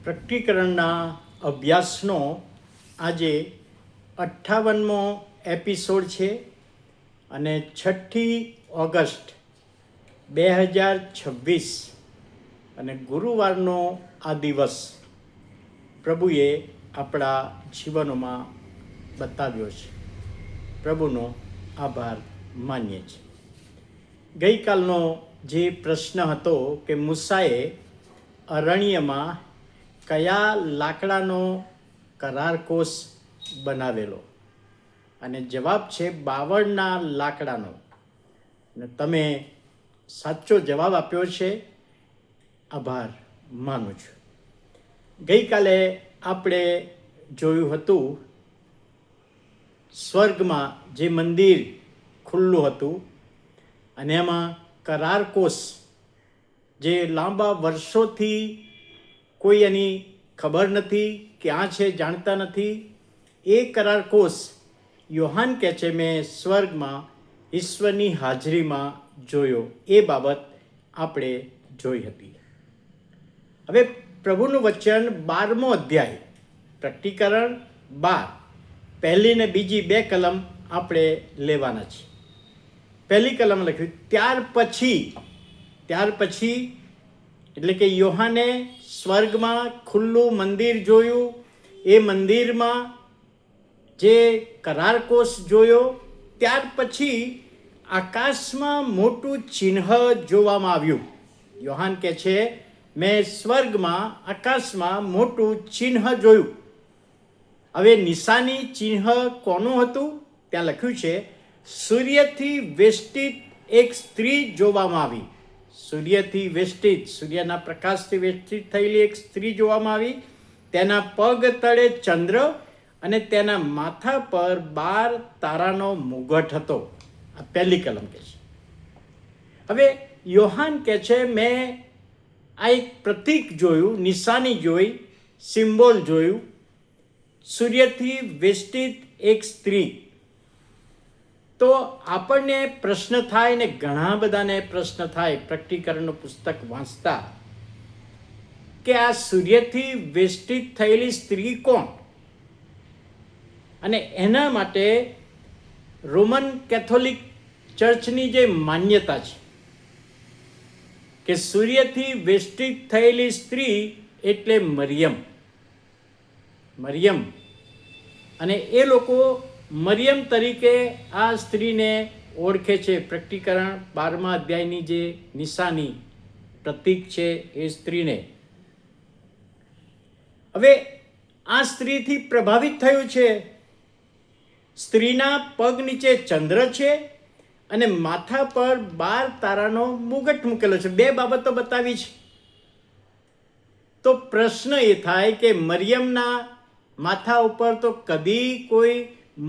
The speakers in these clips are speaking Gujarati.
પ્રકટીકરણના અભ્યાસનો આજે 58મો એપિસોડ છે અને 6ઠી ઓગસ્ટ 2026 અને ગુરુવારનો આ દિવસ પ્રભુએ આપણા જીવનોમાં બતાવ્યો છે. પ્રભુનો આભાર માનીએ છીએ. ગઈકાલનો જે પ્રશ્ન હતો કે મૂસાએ અરણ્યમાં કયા લાકડાનો કરારકોષ બનાવેલો, અને જવાબ છે બાવળના લાકડાનો. અને તમે સાચો જવાબ આપ્યો છે, આભાર માનું છું. ગઈકાલે આપણે જોયું હતું સ્વર્ગમાં જે મંદિર ખુલ્લું હતું અને એમાં કરારકોષ જે લાંબા વર્ષોથી કોઈ એની ખબર નથી, ક્યાં છે જાણતા નથી, એ કરારકોષ યોહાન કહે છે મેં સ્વર્ગમાં ઈશ્વરની હાજરીમાં જોયો. એ બાબત આપણે જોઈ હતી. હવે પ્રભુનું વચન 12મો અધ્યાય પ્રકટીકરણ 12 પહેલી ને બીજી 2 કલમ આપણે લેવાના છે. પહેલી કલમ લખ્યું ત્યાર પછી એટલે કે યોહાને સ્વર્ગમાં ખુલ્લું મંદિર જોયું, એ મંદિરમાં જે કરારકોષ જોયો, ત્યાર પછી આકાશમાં મોટું ચિહ્ન જોવામાં આવ્યું. યોહાન કહે છે મેં સ્વર્ગમાં આકાશમાં મોટું ચિહ્ન જોયું. હવે નિશાની ચિહ્ન કોનું હતું? ત્યાં લખ્યું છે સૂર્યથી વેષ્ટિત એક સ્ત્રી જોવામાં આવી. સૂર્યથી વેષ્ટિત, સૂર્યના પ્રકાશથી વેષ્ટિત થયેલી એક સ્ત્રી જોવામાં આવી. તેના પગ તળે ચંદ્ર અને તેના માથા પર 12 તારાનો મુગટ હતો. આ પહેલી કલમ કહે છે. હવે યોહાન કહે છે મેં આ એક પ્રતીક જોયું, નિશાની જોઈ, સિમ્બોલ જોયું. સૂર્યથી વેષ્ટિત એક સ્ત્રી. તો આપણને પ્રશ્ન થાય, ને ઘણા બધાને પ્રશ્ન થાય પ્રકટીકરણનું પુસ્તક વાંચતા, કે આ સૂર્યથી વેષ્ટિત થયેલી સ્ત્રી કોણ? અને એના માટે રોમન કેથોલિક ચર્ચની જે માન્યતા છે કે સૂર્યથી વેષ્ટિત થયેલી સ્ત્રી એટલે મરિયમ. અને એ લોકો મરિયમ તરીકે આ સ્ત્રીને ઓળખે છે. પ્રકટીકરણ 12મા અધ્યાયની જે નિશાની પ્રતીક છે એ સ્ત્રીને. હવે આ સ્ત્રીથી પ્રભાવિત થયું છે. સ્ત્રીના પગ નીચે ચંદ્ર છે અને માથા પર 12 તારાનો મુગટ મૂકેલો છે. 2 બાબતો બતાવી છે. તો પ્રશ્ન એ થાય કે મરિયમના માથા ઉપર તો કદી કોઈ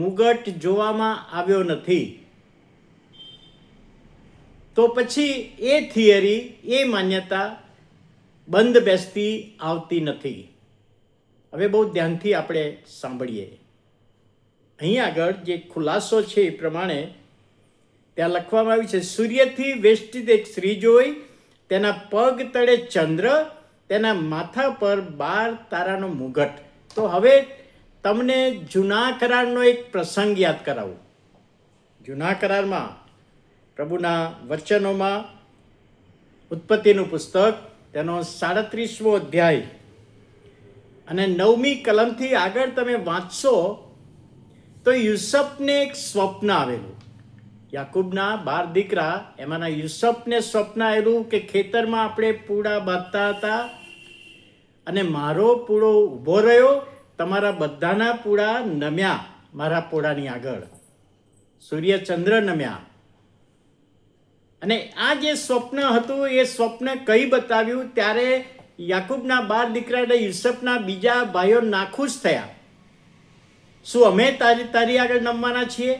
મુગટ જોવામાં આવ્યો નથી. તો પછી એ થિયરી, એ માન્યતા બંધ બેસતી આવતી નથી. હવે બહુ ધ્યાનથી આપણે સાંભળીએ. અહીં આગળ જે ખુલાસો છે એ પ્રમાણે ત્યાં લખવામાં આવ્યું છે સૂર્યથી વેષ્ટિત એક સ્ત્રી જોઈ, તેના પગ તળે ચંદ્ર, તેના માથા પર 12 તારાનો મુગટ. તો હવે તમને જૂના કરારનો એક પ્રસંગ યાદ કરાવું. જૂના કરારમાં પ્રભુના વચનોમાં ઉત્પત્તિનું પુસ્તક તેનો 37મો અધ્યાય અને 9મી કલમથી આગળ તમે વાંચશો તો યુસુફને એક સ્વપ્ન આવેલું. યાકૂબના 12 દીકરા એમાંના યુસુફને સ્વપ્ન આવેલું કે ખેતરમાં આપણે પૂડા બાંધતા હતા અને મારો પૂડો ઊભો રહ્યો, તમારા બધાના પૂડા નમ્યા મારા પૂડાની આગળ, સૂર્ય ચંદ્ર નમ્યા. અને આ જે સ્વપ્ન હતું એ સ્વપ્ન કઈ બતાવ્યું? ત્યારે યાકૂબના 12 દીકરા એટલે યુસુફના બીજા ભાઈઓ નાખુશ થયા. શું અમે તારી આગળ નમવાના છીએ?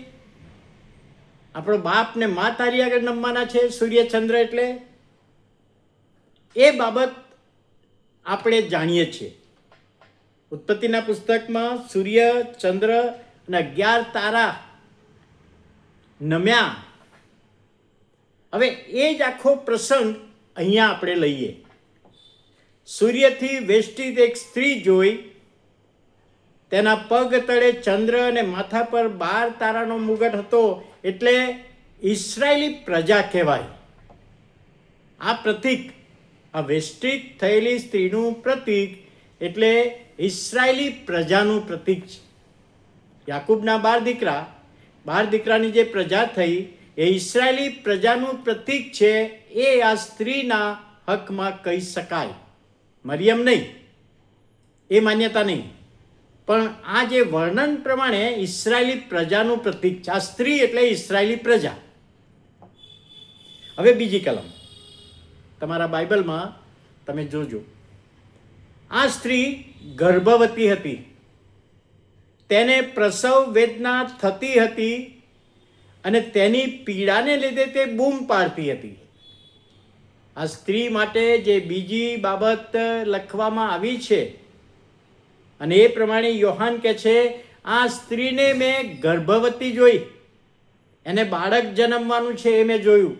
આપણો બાપ ને મા તારી આગળ નમવાના છે સૂર્ય ચંદ્ર એટલે? એ બાબત આપણે જાણીએ છીએ. ઉત્પત્તિના પુસ્તકમાં સૂર્ય ચંદ્ર અને 11 તારા નમ્યા. હવે એ જ આખો પ્રસંગ અહીંયા આપણે લઈએ. સૂર્યથી વેષ્ટિત એક સ્ત્રી જોઈ. તેના પગ તળે ચંદ્ર અને માથા પર 12 તારાનો મુગટ હતો, એટલે ઇસ્રાયેલી પ્રજા કહેવાય. આ પ્રતીક, આ વેષ્ટિત થયેલી સ્ત્રીનું પ્રતીક એટલે ઇસ્રાયેલી પ્રજાનું પ્રતીક છે. યાકૂબના 12 દીકરાની જે પ્રજા થઈ એ ઇસ્રાયેલી પ્રજાનું પ્રતીક છે. એ આ સ્ત્રીના હકમાં કહી શકાય. મરિયમ નહીં, એ માન્યતા નહીં, પણ આ જે વર્ણન પ્રમાણે ઇસ્રાયેલી પ્રજાનું પ્રતીક છે. આ સ્ત્રી એટલે ઇસ્રાયેલી પ્રજા. હવે બીજી કલમ તમારા બાઇબલમાં તમે જોજો. આ સ્ત્રી ગર્ભવતી હતી, તેને પ્રસવ વેદના થતી હતી અને તેની પીડાને લીધે તે બૂમ પાડતી હતી. આ સ્ત્રી માટે જે બીજી બાબત લખવામાં આવી છે અને એ પ્રમાણે યોહાન કહે છે, આ સ્ત્રીને મેં ગર્ભવતી જોઈ, એને બાળક જન્મવાનું છે એ મેં જોયું.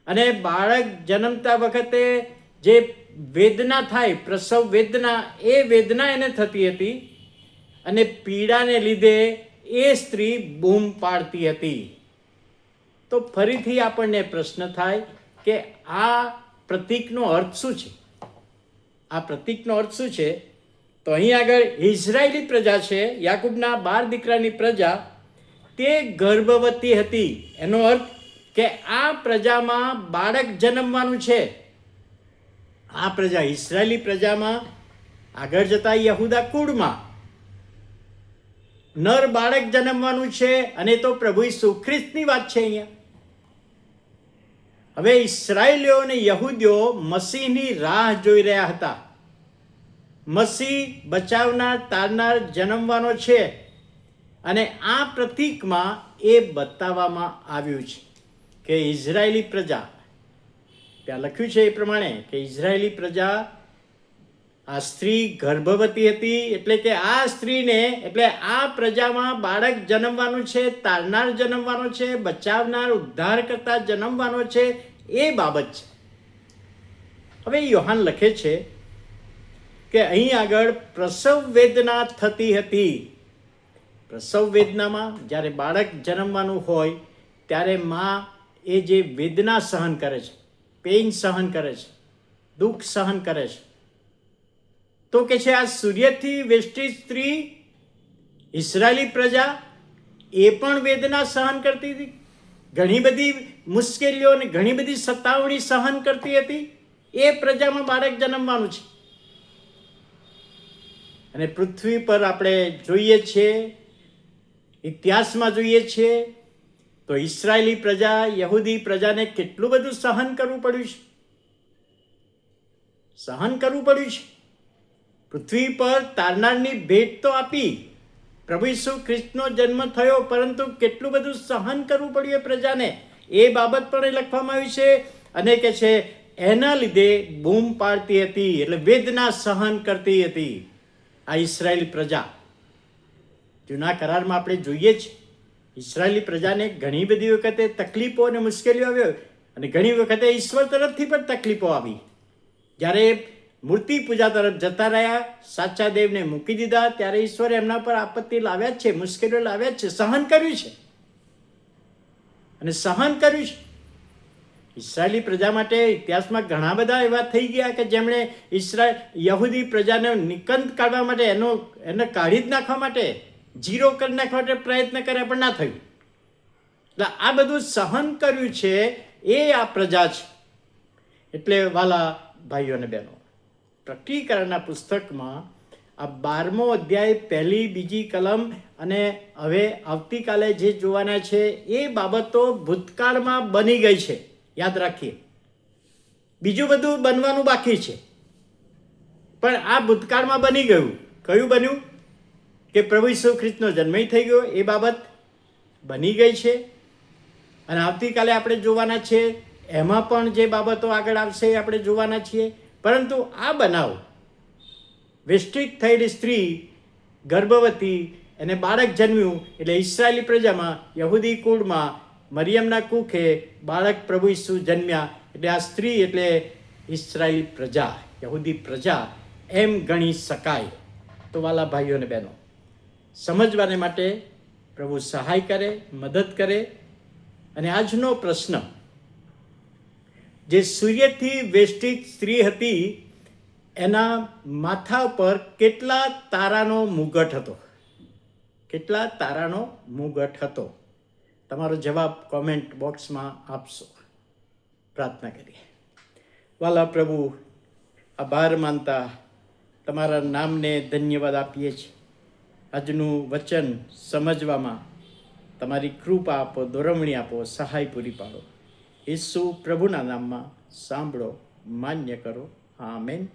અને બાળક જન્મતા વખતે જે વેદના થાય, પ્રસવ વેદના, એ વેદના એને થતી હતી અને પીડાને લીધે એ સ્ત્રી બૂમ પાડતી હતી. તો ફરીથી આપણને પ્રશ્ન થાય કે આ પ્રતીકનો અર્થ શું છે? આ પ્રતીકનો અર્થ શું છે? તો અહીં આગળ ઇઝરાયેલી પ્રજા છે, યાકૂબના 12 દીકરાની પ્રજા, તે ગર્ભવતી હતી. એનો અર્થ કે આ પ્રજામાં બાળક જન્મવાનું છે. આ પ્રજા, ઇસ્રાયેલી પ્રજામાં આગળ જતા યહૂદા કુળમાં નર બાળક જન્મવાનું છે. અને તો પ્રભુ ઈસુ ખ્રિસ્તની વાત છે અહીંયા. હવે ઇસ્રાયેલીઓ અને યહૂદીઓ મસીહની રાહ જોઈ રહ્યા હતા. મસીહ બચાવનાર, તારનાર જન્મવાનો છે અને આ પ્રતીકમાં એ બતાવવામાં આવ્યું છે કે ઇઝરાયેલી પ્રજા, ત્યાં લખ્યું છે એ પ્રમાણે કે ઇઝરાયેલી પ્રજા, આ સ્ત્રી ગર્ભવતી હતી, એટલે કે આ સ્ત્રીને, એટલે આ પ્રજામાં બાળક જન્મવાનું છે, તારનાર જન્મવાનો છે, બચાવનાર, ઉદ્ધાર કરતા જન્મવાનો છે, એ બાબત છે. હવે યોહાન લખે છે કે અહીં આગળ પ્રસવ વેદના થતી હતી. પ્રસવ વેદનામાં જ્યારે બાળક જન્મવાનું હોય ત્યારે માં એ જે વેદના સહન કરે છે, પેઇન સહન કરે છે, દુઃખ સહન કરે છે. તો કે છે આ સૂર્યથી વેષ્ટિત સ્ત્રી, ઇસ્રાયેલી પ્રજા, એ પણ વેદના સહન કરતી હતી, ઘણી બધી મુશ્કેલીઓ અને ઘણી બધી સતાવણી સહન કરતી હતી. એ પ્રજામાં બાળક જન્મવાનું છે. અને પૃથ્વી પર આપણે જોઈએ છીએ, ઇતિહાસમાં જોઈએ છીએ તો ઇસ્રાયેલી પ્રજા, યહૂદી પ્રજાને કેટલું બધું સહન કરવું પડ્યું છે. સહન કરવું પડ્યું છે. પૃથ્વી પર તારનારની ભેટ તો આપી, પ્રભુ ઈસુ ખ્રિસ્તનો જન્મ થયો, પરંતુ કેટલું બધું સહન કરવું પડ્યું એ પ્રજાને, એ બાબત પણ લખવામાં આવી છે. અને કે છે એના લીધે બૂમ પાડતી હતી, એટલે વેદના સહન કરતી હતી આ ઇસ્રાયેલી પ્રજા. જૂના કરારમાં આપણે જોઈએ છીએ ઇસ્રાયેલી પ્રજાને ઘણી બધી વખતે તકલીફો અને મુશ્કેલીઓ આવ્યો, અને ઘણી વખતે ઈશ્વર તરફથી પણ તકલીફો આવી. જ્યારે મૂર્તિ પૂજા તરફ જતા રહ્યા, સાચા દેવને મૂકી દીધા, ત્યારે ઈશ્વરે એમના પર આપત્તિ લાવ્યા જ છે, મુશ્કેલીઓ લાવ્યા જ છે, સહન કર્યું છે અને સહન કર્યું છે. ઇસ્રાયેલી પ્રજા માટે ઇતિહાસમાં ઘણા બધા એવા થઈ ગયા કે જેમણે યહૂદી પ્રજાને નિકંદ કાઢવા માટે, એને કાઢી જ નાખવા માટે, જીરો કરી નાખવા માટે પ્રયત્ન કર્યા, પણ ના થયું. એટલે આ બધું સહન કર્યું છે એ આ પ્રજા છે. એટલે વાલા ભાઈઓ અને બહેનો, પ્રકટીકરણના પુસ્તકમાં આ 12મો અધ્યાય, 1લી, 2જી કલમ અને હવે આવતીકાલે જે જોવાના છે એ બાબતો ભૂતકાળમાં બની ગઈ છે. યાદ રાખીએ, બીજું બધું બનવાનું બાકી છે, પણ આ ભૂતકાળમાં બની ગયું. કયું બન્યું? કે પ્રભુ ઈસુ ખ્રિસ્તનો જન્મ થઈ ગયો, એ બાબત બની ગઈ છે. અને આવતીકાલે આપણે જોવાના છે, એમાં પણ જે બાબતો આગળ આવશે એ આપણે જોવાના છીએ. પરંતુ આ બનાવ, વેષ્ટિત થયેલી સ્ત્રી ગર્ભવતી, એને બાળક જન્મ્યું, એટલે ઇસ્રાયેલી પ્રજામાં, યહૂદી કુળમાં, મરિયમના કુખે બાળક પ્રભુ ઈસુ જન્મ્યા. એટલે આ સ્ત્રી એટલે ઇસ્રાયેલી પ્રજા. યહૂદી પ્રજા એમ ગણી શકાય. તો વાલા ભાઈઓ અને બહેનો, સમજવાને માટે પ્રભુ સહાય કરે, મદદ કરે. અને આજનો પ્રશ્ન, જે સૂર્યથી વેષ્ટિત સ્ત્રી હતી, એના માથા પર કેટલા તારાનો મુગટ હતો? કેટલા તારાનો મુગટ હતો? તમારો જવાબ કોમેન્ટ બોક્સમાં આપશો. પ્રાર્થના કરીએ. વાલા પ્રભુ, આભાર માનતા તમારા નામને ધન્યવાદ આપીએ છીએ. આજનું વચન સમજવામાં તમારી કૃપા આપો, દોરવણી આપો, સહાય પૂરી પાડો. ઈસુ પ્રભુના નામમાં સાંભળો, માન્ય કરો. આમેન.